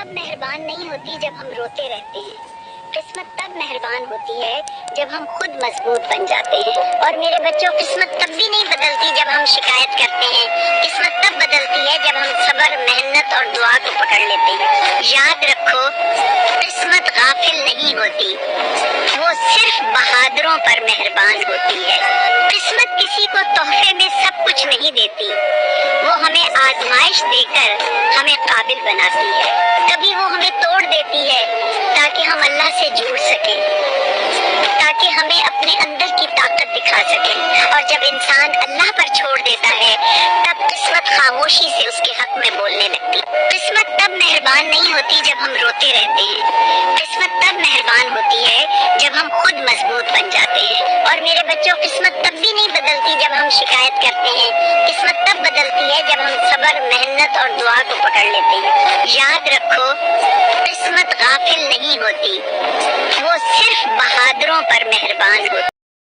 तब मेहरबान नहीं होती जब हम रोते रहते हैं। किस्मत तब मेहरबान होती है जब हम खुद मजबूत बन जाते हैं। और मेरे बच्चों, किस्मत तब भी नहीं बदलती जब हम शिकायत करते हैं। किस्मत तब बदलती है जब हम सब्र, मेहनत और दुआ को पकड़ लेते हैं। याद रखो, किस्मत गाफिल नहीं होती, वो सिर्फ बहादुरों पर मेहरबान होती है। किस्मत किसी को तोहफे में सब कुछ नहीं देती, वो हमें आजमाइश देकर हमें काबिल बनाती है। कभी वो हमें तोड़ देती है ताकि हम अल्लाह से जुड़ सकें, ताकि हमें अपने अंदर की ताकत दिखा सकें। और जब इंसान अल्लाह पर छोड़ देता है, तब किस्मत खामोशी से उसके हक में बोलने लगती। किस्मत तब मेहरबान नहीं होती जब हम रोते रहते हैं। किस्मत तब मेहरबान होती है जब हम खुद मजबूत बन जाते हैं। और मेरे बच्चों, किस्मत तब भी नहीं बदलती जब हम शिकायत करते हैं। किस्मत तब बदलती है जब हम सब्र, मेहनत और दुआ को पकड़ लेते हैं। याद रखो, किस्मत गाफिल नहीं होती, वो सिर्फ बहादुरों पर मेहरबान होती।